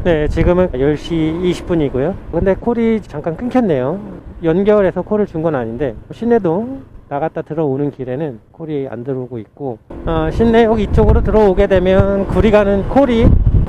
네, 지금은 10시 20분이고요. 근데 콜이 잠깐 끊겼네요. 연결해서 콜을 준 건 아닌데 신내동 나갔다 들어오는 길에는 콜이 안 들어오고 있고, 신내역 이쪽으로 들어오게 되면 구리 가는 콜이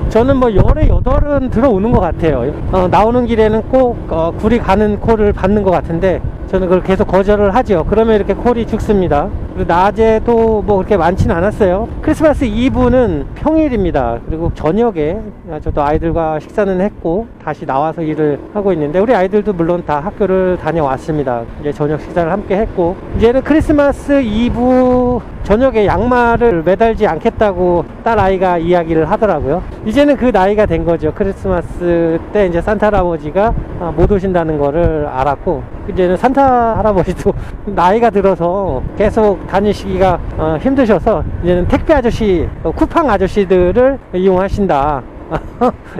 저는 뭐 열에 8은 들어오는 것 같아요. 나오는 길에는 꼭 구리 가는 콜을 받는 것 같은데 저는 그걸 계속 거절을 하죠. 그러면 이렇게 콜이 죽습니다. 그리고 낮에도 뭐 그렇게 많지는 않았어요. 크리스마스 이브는 평일입니다. 그리고 저녁에 저도 아이들과 식사는 했고 다시 나와서 일을 하고 있는데, 우리 아이들도 물론 다 학교를 다녀왔습니다. 이제 저녁 식사를 함께 했고, 이제는 크리스마스 이브 저녁에 양말을 매달지 않겠다고 딸 아이가 이야기를 하더라고요. 이제는 그 나이가 된 거죠. 크리스마스 때 이제 산타 할아버지가 못 오신다는 거를 알았고, 이제는 산타 할아버지도 나이가 들어서 계속 다니시기가 힘드셔서 이제는 택배 아저씨, 쿠팡 아저씨들을 이용하신다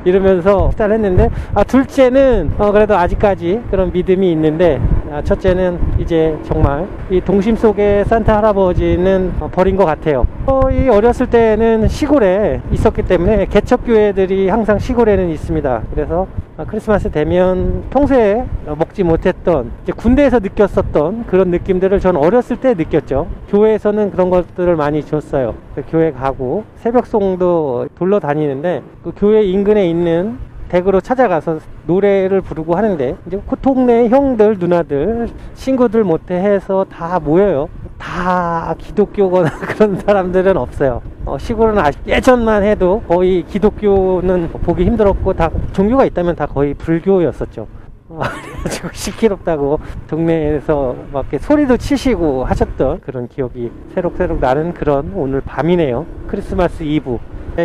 이러면서 식사를 했는데, 둘째는 그래도 아직까지 그런 믿음이 있는데, 첫째는 이제 정말 이 동심 속에 산타 할아버지는 버린 것 같아요. 이 어렸을 때는 시골에 있었기 때문에 개척교회들이 항상 시골에는 있습니다. 그래서 크리스마스 되면 평소에 먹지 못했던, 이제 군대에서 느꼈었던 그런 느낌들을 전 어렸을 때 느꼈죠. 교회에서는 그런 것들을 많이 줬어요. 교회 가고 새벽송도 돌러다니는데 그 교회 인근에 있는 댁으로 찾아가서 노래를 부르고 하는데, 이제 그 동네 형들, 누나들, 친구들 못해 해서 다 모여요. 다 기독교거나 그런 사람들은 없어요. 시골은 예전만 해도 거의 기독교는 보기 힘들었고, 다 종교가 있다면 다 거의 불교였었죠. 그래가지고 시끄럽다고 동네에서 막 이렇게 소리도 치시고 하셨던 그런 기억이 새록새록 나는 그런 오늘 밤이네요. 크리스마스 이브.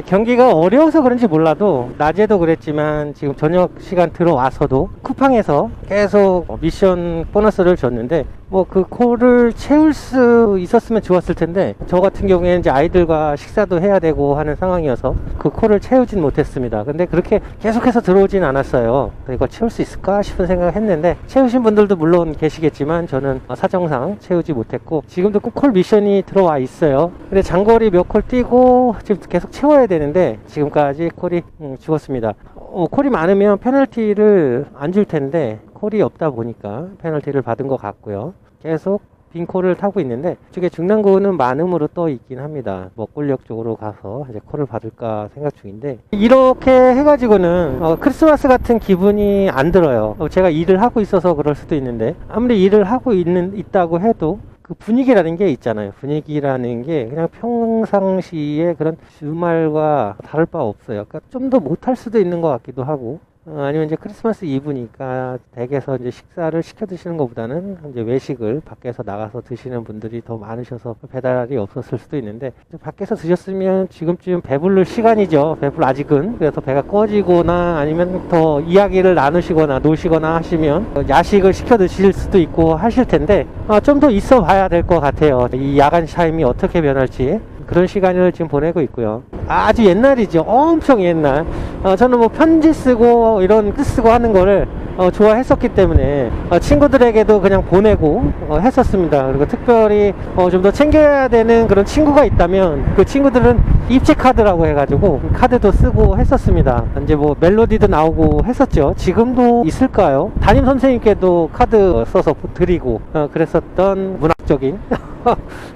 경기가 어려워서 그런지 몰라도 낮에도 그랬지만 지금 저녁 시간 들어와서도 쿠팡에서 계속 미션 보너스를 줬는데, 뭐 그 콜을 채울 수 있었으면 좋았을 텐데, 저 같은 경우에는 이제 아이들과 식사도 해야 되고 하는 상황이어서 그 콜을 채우진 못했습니다. 근데 그렇게 계속해서 들어오진 않았어요. 이거 채울 수 있을까 싶은 생각을 했는데, 채우신 분들도 물론 계시겠지만 저는 사정상 채우지 못했고, 지금도 꼭 콜 미션이 들어와 있어요. 근데 장거리 몇 콜 뛰고 지금 계속 채워야 되는데 지금까지 콜이 죽었습니다. 콜이 많으면 페널티를 안 줄 텐데 콜이 없다 보니까 페널티를 받은 것 같고요. 계속 빈 콜을 타고 있는데, 이쪽에 중랑구는 많음으로 떠 있긴 합니다. 먹골역 쪽으로 가서 이제 콜을 받을까 생각 중인데, 이렇게 해가지고는 크리스마스 같은 기분이 안 들어요. 제가 일을 하고 있어서 그럴 수도 있는데, 아무리 일을 하고 있다고 해도 그 분위기라는 게 있잖아요. 분위기라는 게 그냥 평상시에 그런 주말과 다를 바 없어요. 그러니까 좀 더 못할 수도 있는 것 같기도 하고, 아니면 이제 크리스마스 이브니까 댁에서 이제 식사를 시켜 드시는 것보다는 이제 외식을 밖에서 나가서 드시는 분들이 더 많으셔서 배달이 없었을 수도 있는데, 밖에서 드셨으면 지금쯤 배부를 시간이죠. 아직은. 그래서 배가 꺼지거나 아니면 더 이야기를 나누시거나 노시거나 하시면 야식을 시켜 드실 수도 있고 하실 텐데, 좀 더 있어 봐야 될 것 같아요. 이 야간 타임이 어떻게 변할지. 그런 시간을 지금 보내고 있고요. 아주 옛날이죠. 엄청 옛날. 저는 뭐 편지 쓰고 이런 뜻 쓰고 하는 거를 좋아했었기 때문에 친구들에게도 그냥 보내고 했었습니다. 그리고 특별히 좀 더 챙겨야 되는 그런 친구가 있다면 그 친구들은 입체 카드라고 해가지고 카드도 쓰고 했었습니다. 이제 뭐 멜로디도 나오고 했었죠. 지금도 있을까요? 담임 선생님께도 카드 써서 드리고 그랬었던 문학적인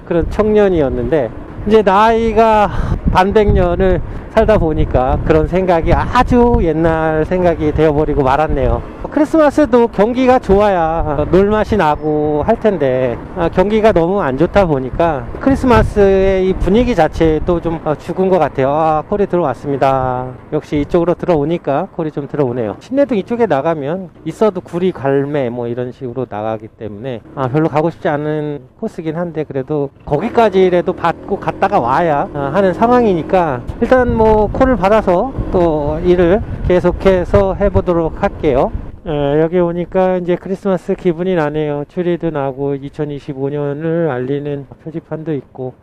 그런 청년이었는데, 이제 나이가 반백년을 살다 보니까 그런 생각이 아주 옛날 생각이 되어버리고 말았네요. 크리스마스도 경기가 좋아야 놀맛이 나고 할 텐데, 경기가 너무 안 좋다 보니까 크리스마스의 이 분위기 자체도 좀 죽은 것 같아요. 콜이 들어왔습니다. 역시 이쪽으로 들어오니까 콜이 좀 들어오네요. 신내동 이쪽에 나가면 있어도 구리 갈매 뭐 이런 식으로 나가기 때문에 별로 가고 싶지 않은 코스긴 한데, 그래도 거기까지라도 받고 갔다가 와야 하는 상황이니까 일단 뭐 콜을 받아서 또 일을 계속해서 해보도록 할게요. 여기 오니까 이제 크리스마스 기분이 나네요. 추리도 나고 2025년을 알리는 표지판도 있고,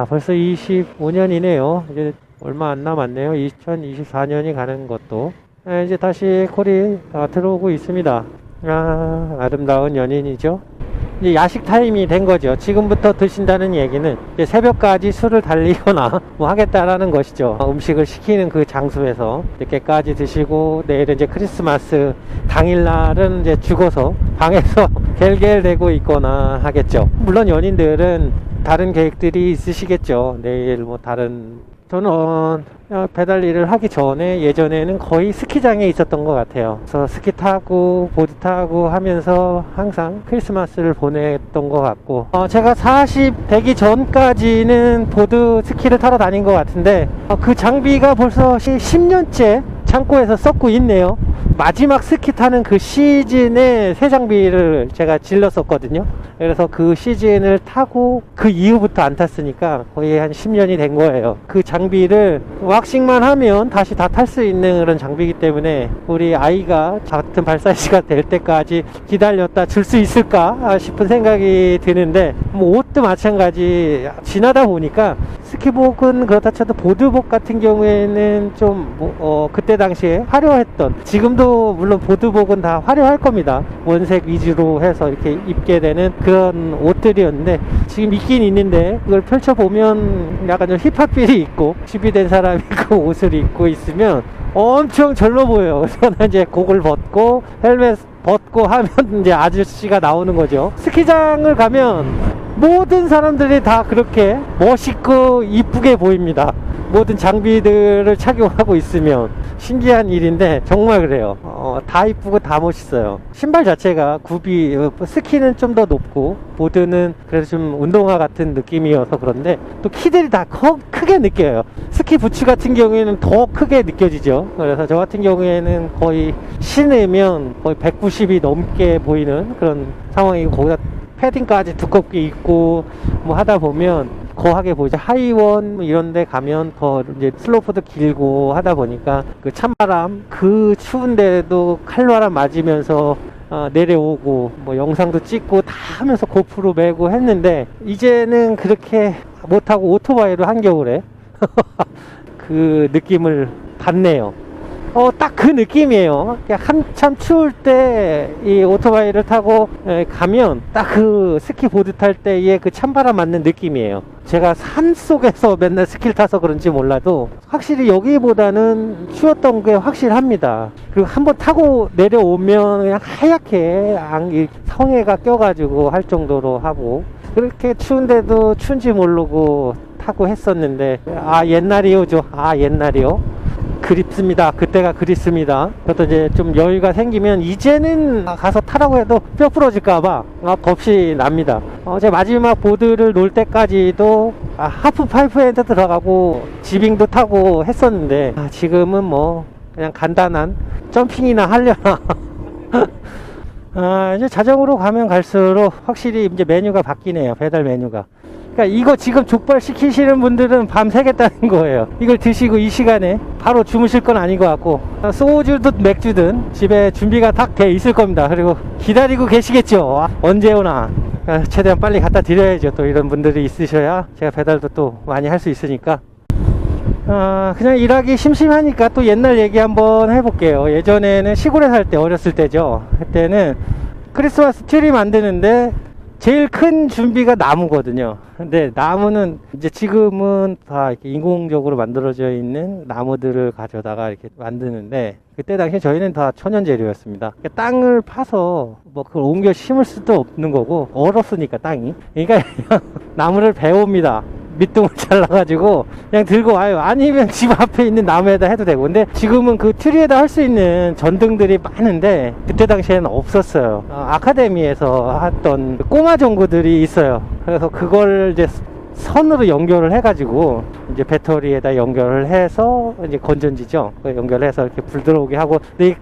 벌써 25년이네요. 이제 얼마 안 남았네요. 2024년이 가는 것도. 이제 다시 콜이 들어오고 있습니다. 아름다운 연인이죠. 이제 야식 타임이 된 거죠. 지금부터 드신다는 얘기는 이제 새벽까지 술을 달리거나 뭐 하겠다라는 것이죠. 음식을 시키는 그 장소에서 늦게까지 드시고 내일은 이제 크리스마스 당일날은 이제 죽어서 방에서 겔겔대고 있거나 하겠죠. 물론 연인들은 다른 계획들이 있으시겠죠. 내일 뭐 다른, 저는 배달 일을 하기 전에 예전에는 거의 스키장에 있었던 것 같아요. 그래서 스키 타고 보드 타고 하면서 항상 크리스마스를 보냈던 것 같고, 제가 40 되기 전까지는 보드 스키를 타러 다닌 것 같은데, 그 장비가 벌써 10년째 창고에서 썩고 있네요. 마지막 스키 타는 그 시즌에 새 장비를 제가 질렀었거든요. 그래서 그 시즌을 타고 그 이후부터 안 탔으니까 거의 한 10년이 된 거예요. 그 장비를 왁싱만 하면 다시 다 탈 수 있는 그런 장비이기 때문에 우리 아이가 같은 발사시가 될 때까지 기다렸다 줄 수 있을까 싶은 생각이 드는데, 뭐 옷도 마찬가지. 지나다 보니까 스키복은 그렇다 쳐도 보드복 같은 경우에는 좀 그때 당시에 화려했던, 지금도 물론 보드복은 다 화려할 겁니다. 원색 위주로 해서 이렇게 입게 되는 그런 옷들이었는데, 지금 있긴 있는데 그걸 펼쳐보면 약간 좀 힙합필이 있고 준비된 사람이 그 옷을 입고 있으면 엄청 젊어 보여요. 저는 이제 그걸 벗고 헬멧 벗고 하면 이제 아저씨가 나오는 거죠. 스키장을 가면 모든 사람들이 다 그렇게 멋있고 이쁘게 보입니다. 모든 장비들을 착용하고 있으면 신기한 일인데 정말 그래요. 다 이쁘고 다 멋있어요. 신발 자체가 굽이, 스키는 좀 더 높고 보드는 그래도 좀 운동화 같은 느낌이어서 그런데 또 키들이 다 크게 느껴요. 스키 부츠 같은 경우에는 더 크게 느껴지죠. 그래서 저 같은 경우에는 거의 신으면 거의 190이 넘게 보이는 그런 상황이고, 거기다 패딩까지 두껍게 입고 뭐 하다 보면 거하게 보이죠. 하이원 이런 데 가면 더 이제 슬로프도 길고 하다 보니까 그 찬바람, 그 추운데도 칼바람 맞으면서 내려오고 뭐 영상도 찍고 다 하면서 고프로 메고 했는데, 이제는 그렇게 못하고 오토바이로 한겨울에 그 느낌을 받네요. 딱 그 느낌이에요. 한참 추울 때 이 오토바이를 타고 가면 딱 그 스키 보드 탈 때의 그 찬바람 맞는 느낌이에요. 제가 산 속에서 맨날 스키를 타서 그런지 몰라도 확실히 여기보다는 추웠던 게 확실합니다. 그리고 한번 타고 내려오면 그냥 하얗게 성에가 껴가지고 할 정도로 하고, 그렇게 추운데도 추운지 모르고 타고 했었는데, 옛날이요. 옛날이요. 그립습니다. 그때가 그립습니다. 저도 이제 좀 여유가 생기면 이제는 가서 타라고 해도 뼈 부러질까봐 겁이 납니다. 제 마지막 보드를 놓을 때까지도 하프 파이프엔드 들어가고 지빙도 타고 했었는데, 지금은 뭐 그냥 간단한 점핑이나 하려나. 이제 자전거로 가면 갈수록 확실히 이제 메뉴가 바뀌네요. 배달 메뉴가. 그러니까 이거 지금 족발 시키시는 분들은 밤 새겠다는 거예요. 이걸 드시고 이 시간에 바로 주무실 건 아닌 것 같고, 소주든 맥주든 집에 준비가 딱 돼 있을 겁니다. 그리고 기다리고 계시겠죠. 언제 오나. 그러니까 최대한 빨리 갖다 드려야죠. 또 이런 분들이 있으셔야 제가 배달도 또 많이 할 수 있으니까. 그냥 일하기 심심하니까 또 옛날 얘기 한번 해볼게요. 예전에는 시골에 살 때, 어렸을 때죠. 그때는 크리스마스 트리 만드는데 제일 큰 준비가 나무거든요. 근데 나무는 이제 지금은 다 이렇게 인공적으로 만들어져 있는 나무들을 가져다가 이렇게 만드는데, 그때 당시에 저희는 다 천연 재료였습니다. 그러니까 땅을 파서 뭐 그걸 옮겨 심을 수도 없는 거고, 얼었으니까 땅이. 그러니까 그냥 나무를 베옵니다. 밑둥을 잘라가지고 그냥 들고 와요. 아니면 집 앞에 있는 나무에다 해도 되고. 근데 지금은 그 트리에다 할 수 있는 전등들이 많은데 그때 당시에는 없었어요. 아카데미에서 했던 꼬마 전구들이 있어요. 그래서 그걸 이제 선으로 연결을 해가지고 이제 배터리에다 연결을 해서 이제 건전지죠. 연결해서 이렇게 불 들어오게 하고, 근데 이게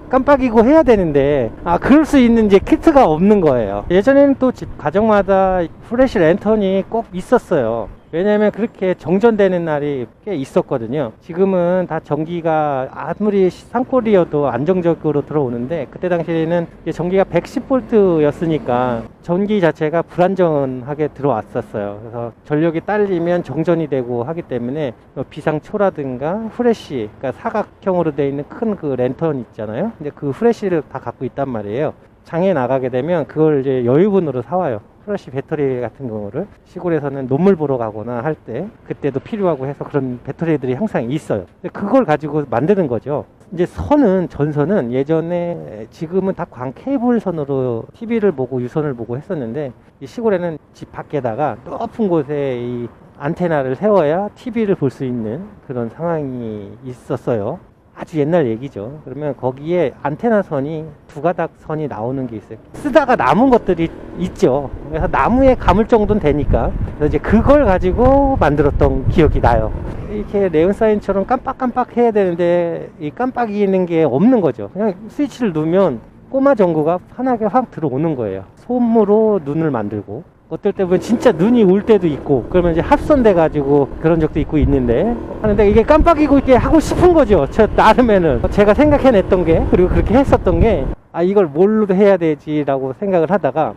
깜빡이고 해야 되는데, 그럴 수 있는 이제 키트가 없는 거예요. 예전에는 또 집 가정마다 플래시 랜턴이 꼭 있었어요. 왜냐면 그렇게 정전되는 날이 꽤 있었거든요. 지금은 다 전기가 아무리 산골이어도 안정적으로 들어오는데, 그때 당시에는 전기가 110V 였으니까 전기 자체가 불안정하게 들어왔었어요. 그래서 전력이 딸리면 정전이 되고 하기 때문에 비상초라든가 후레쉬, 그러니까 사각형으로 되어 있는 큰 그 랜턴 있잖아요. 근데 그 후레쉬를 다 갖고 있단 말이에요. 장에 나가게 되면 그걸 이제 여유분으로 사와요. 플래시 배터리 같은 경우를 시골에서는 논물 보러 가거나 할 때 그때도 필요하고 해서 그런 배터리들이 항상 있어요. 그걸 가지고 만드는 거죠. 이제 전선은 예전에, 지금은 다 광 케이블 선으로 TV를 보고 유선을 보고 했었는데, 이 시골에는 집 밖에다가 높은 곳에 이 안테나를 세워야 TV를 볼 수 있는 그런 상황이 있었어요. 아주 옛날 얘기죠. 그러면 거기에 안테나 선이 두 가닥 선이 나오는 게 있어요. 쓰다가 남은 것들이 있죠. 그래서 나무에 감을 정도는 되니까. 그래서 이제 그걸 가지고 만들었던 기억이 나요. 이렇게 네온사인처럼 깜빡깜빡 해야 되는데 이 깜빡이는 게 없는 거죠. 그냥 스위치를 누르면 꼬마 전구가 편하게 확 들어오는 거예요. 솜으로 눈을 만들고, 어떨 때 보면 진짜 눈이 올 때도 있고, 그러면 이제 합선돼 가지고 그런 적도 있고 있는데, 하는데 이게 깜빡이고 이렇게 하고 싶은 거죠. 저 나름에는 제가 생각해냈던 게, 그리고 그렇게 했었던 게, 이걸 뭘로 해야 되지 라고 생각을 하다가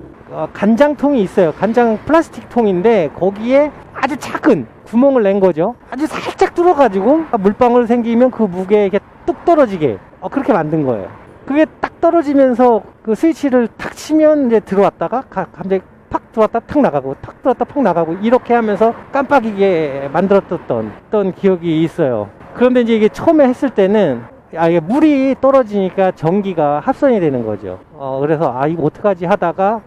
간장통이 있어요. 간장 플라스틱 통인데 거기에 아주 작은 구멍을 낸 거죠. 아주 살짝 뚫어 가지고 물방울 생기면 그 무게에 이렇게 뚝 떨어지게 그렇게 만든 거예요. 그게 딱 떨어지면서 그 스위치를 탁 치면 이제 들어왔다가 갑자기 팍 들어왔다 탁 나가고, 탁 들어왔다 팍 나가고, 이렇게 하면서 깜빡이게 만들었던 기억이 있어요. 그런데 이제 이게 처음에 했을 때는 이게 물이 떨어지니까 전기가 합선이 되는 거죠. 그래서 이거 어떡하지 하다가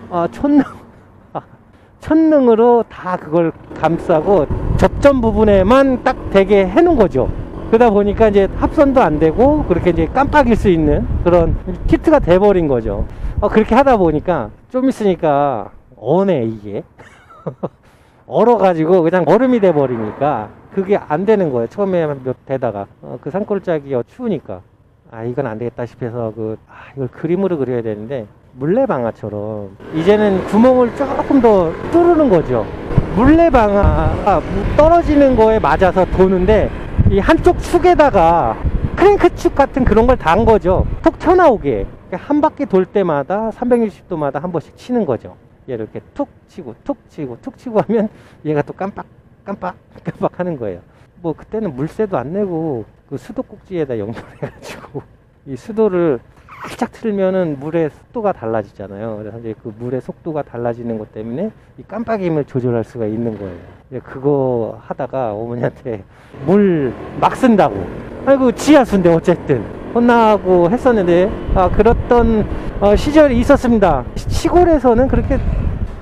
천능으로 다 그걸 감싸고 접점 부분에만 딱 되게 해놓은 거죠. 그러다 보니까 이제 합선도 안 되고 그렇게 이제 깜빡일 수 있는 그런 키트가 돼버린 거죠. 그렇게 하다 보니까 좀 있으니까 이게 얼어가지고 그냥 얼음이 돼버리니까 그게 안 되는 거예요. 처음에 몇 대다가 그 산골짜기가 추우니까 이건 안 되겠다 싶어서 이걸 그림으로 그려야 되는데, 물레방아처럼 이제는 구멍을 조금 더 뚫는 거죠. 물레방아가 떨어지는 거에 맞아서 도는데 이 한쪽 축에다가 크랭크 축 같은 그런 걸 단 거죠. 톡 튀어나오게. 한 바퀴 돌 때마다 360도마다 한 번씩 치는 거죠. 얘를 이렇게 툭 치고 툭 치고 툭 치고 하면 얘가 또 깜빡 하는 거예요. 그때는 물세도 안 내고 그 수도꼭지에다 연결해가지고 이 수도를 살짝 틀면은 물의 속도가 달라지잖아요. 그래서 이제 그 물의 속도가 달라지는 것 때문에 이 깜빡임을 조절할 수가 있는 거예요. 그거 하다가 어머니한테 물 막 쓴다고, 지하수인데 어쨌든 혼나고 했었는데, 그랬던 시절이 있었습니다. 시골에서는 그렇게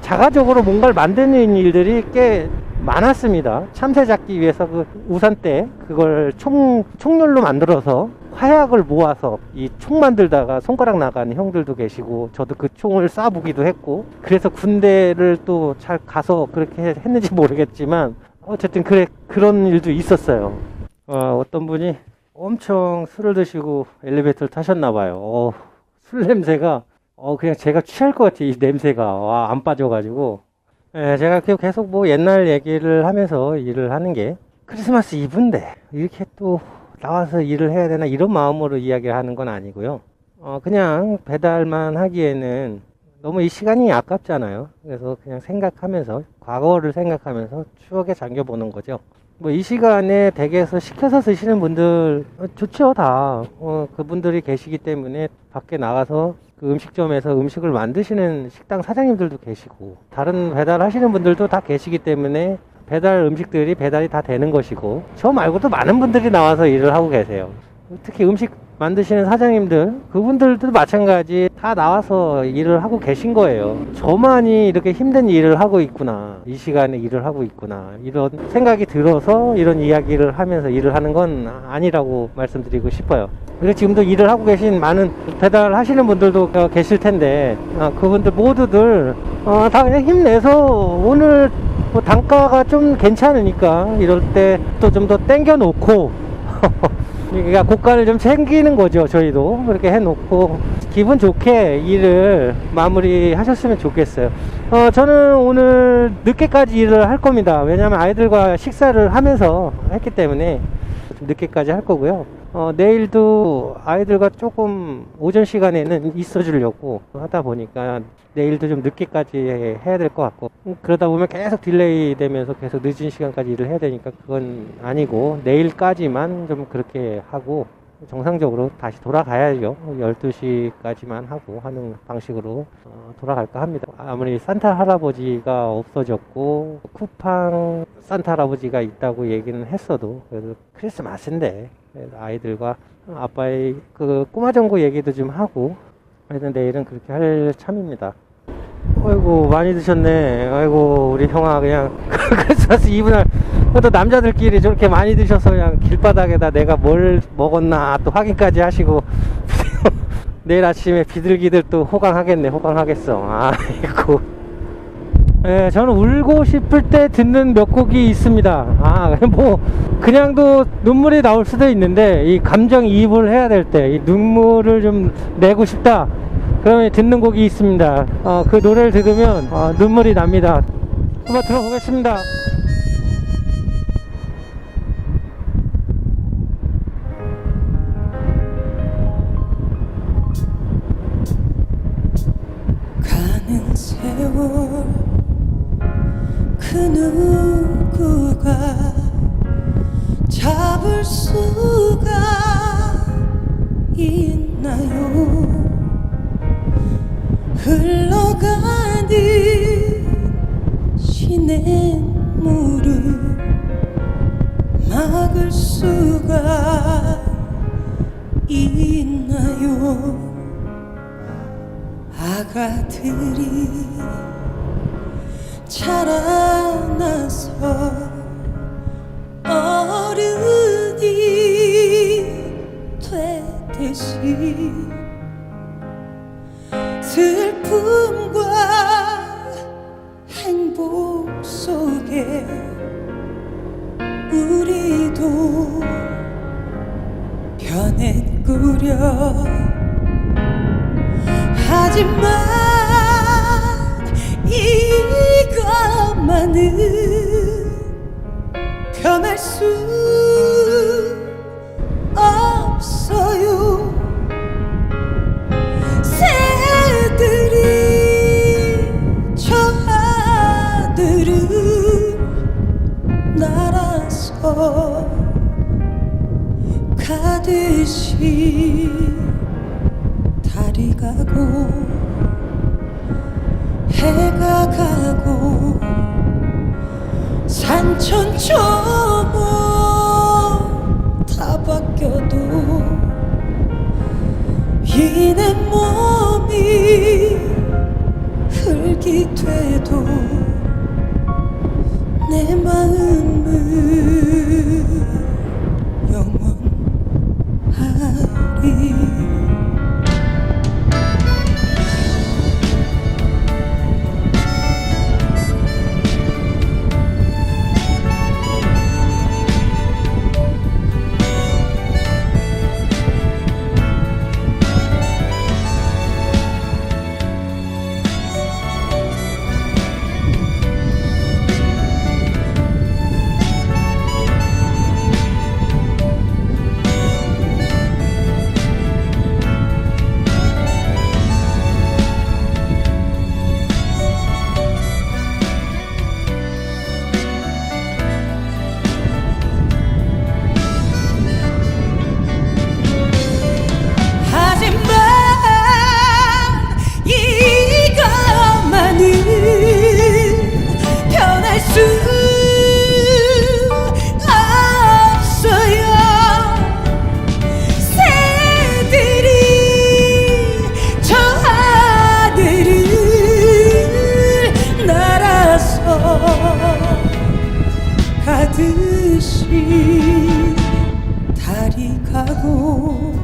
자가적으로 뭔가를 만드는 일들이 꽤 많았습니다. 참새 잡기 위해서 그 우산대 그걸 총열로 만들어서 화약을 모아서 이 총 만들다가 손가락 나가는 형들도 계시고, 저도 그 총을 쏴보기도 했고, 그래서 군대를 또 잘 가서 그렇게 했는지 모르겠지만 어쨌든 그런 일도 있었어요. 어떤 분이 엄청 술을 드시고 엘리베이터를 타셨나봐요. 술 냄새가 그냥 제가 취할 것 같아요. 이 냄새가 안 빠져가지고. 제가 계속 옛날 얘기를 하면서 일을 하는 게, 크리스마스 이브인데 이렇게 또 나와서 일을 해야 되나 이런 마음으로 이야기를 하는 건 아니고요. 그냥 배달만 하기에는 너무 이 시간이 아깝잖아요. 그래서 그냥 과거를 생각하면서 추억에 잠겨보는 거죠. 이 시간에 댁에서 시켜서 드시는 분들 좋죠, 다. 그분들이 계시기 때문에 밖에 나가서 그 음식점에서 음식을 만드시는 식당 사장님들도 계시고, 다른 배달하시는 분들도 다 계시기 때문에 배달 음식들이 배달이 다 되는 것이고, 저 말고도 많은 분들이 나와서 일을 하고 계세요. 특히 음식 만드시는 사장님들, 그분들도 마찬가지 다 나와서 일을 하고 계신 거예요. 저만이 이렇게 힘든 일을 하고 있구나, 이 시간에 일을 하고 있구나, 이런 생각이 들어서 이런 이야기를 하면서 일을 하는 건 아니라고 말씀드리고 싶어요. 그리고 지금도 일을 하고 계신 많은 배달 하시는 분들도 계실 텐데, 그분들 모두들 다 그냥 힘내서, 오늘 단가가 좀 괜찮으니까 이럴 때 또 좀 더 땡겨 놓고 그러니까 고가를 좀 챙기는 거죠. 저희도 그렇게 해놓고 기분 좋게 일을 마무리 하셨으면 좋겠어요. 저는 오늘 늦게까지 일을 할 겁니다. 왜냐하면 아이들과 식사를 하면서 했기 때문에 좀 늦게까지 할 거고요. 내일도 아이들과 조금 오전 시간에는 있어 주려고 하다 보니까 내일도 좀 늦게까지 해야 될 것 같고, 그러다 보면 계속 딜레이 되면서 계속 늦은 시간까지 일을 해야 되니까 그건 아니고, 내일까지만 좀 그렇게 하고 정상적으로 다시 돌아가야죠. 12시까지만 하고 하는 방식으로 돌아갈까 합니다. 아무리 산타 할아버지가 없어졌고 쿠팡 산타 할아버지가 있다고 얘기는 했어도 그래도 크리스마스인데 아이들과 아빠의 그 꼬마정구 얘기도 좀 하고 그래서 내일은 그렇게 할 참입니다. 아이고 많이 드셨네. 아이고 우리 형아 그냥 크리스마스 이브날 또 남자들끼리 저렇게 많이 드셔서 그냥 길바닥에다 내가 뭘 먹었나 또 확인까지 하시고 내일 아침에 비둘기들 또 호강하겠네. 호강하겠어. 아이고. 예, 저는 울고 싶을 때 듣는 몇 곡이 있습니다. 뭐 그냥도 눈물이 나올 수도 있는데 이 감정이입을 해야 될 때 이 눈물을 좀 내고 싶다 그러면 듣는 곡이 있습니다. 그 노래를 들으면 눈물이 납니다. 한번 들어보겠습니다. 가는 세월 그 누구가 잡을 수가 있나요? 흘러가는 시냇물을 막을 수가 있나요? 아가들이 자라나서 어른이 되듯이 슬픔과 행복 속에 우리도 변해꾸려 하지만 이것만은 변할 수 없어요. 새들이 저 하늘을 날아서 가듯이 달이 가고 해가 가고 산천초목 다 바뀌어도 이 내 몸이 흙이 돼도 내 마음은 영원하리. 가듯이 달이 가고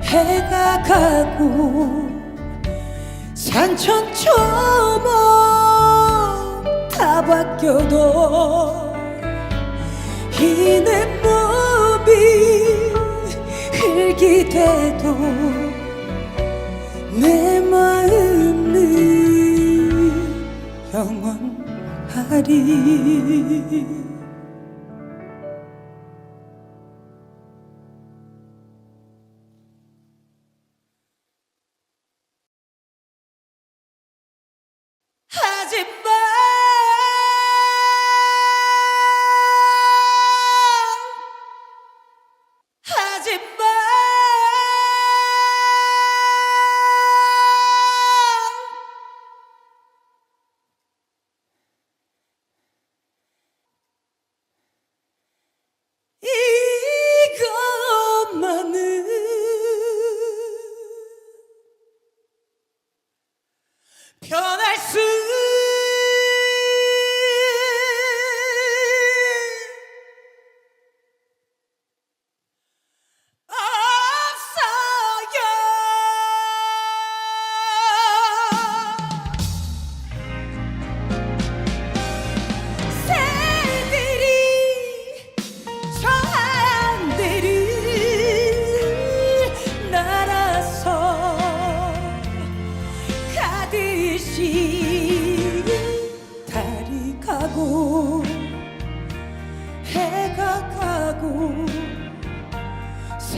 해가 가고 산천초목 다 바뀌어도 이 내 몸이 흙이 돼도 내 마음은 영원하리. 하지마 하지마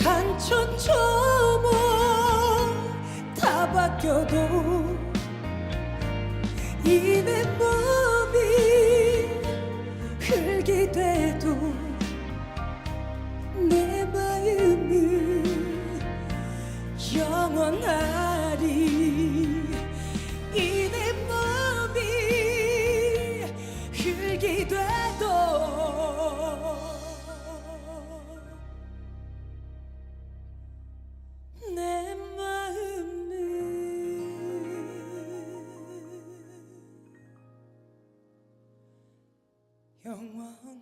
한천 초목 다 바뀌어도 이 내 몸이 흙이 돼도 내 마음은 영원하리. 이 내 몸이 흙이 돼도 내 마음은 영원하리.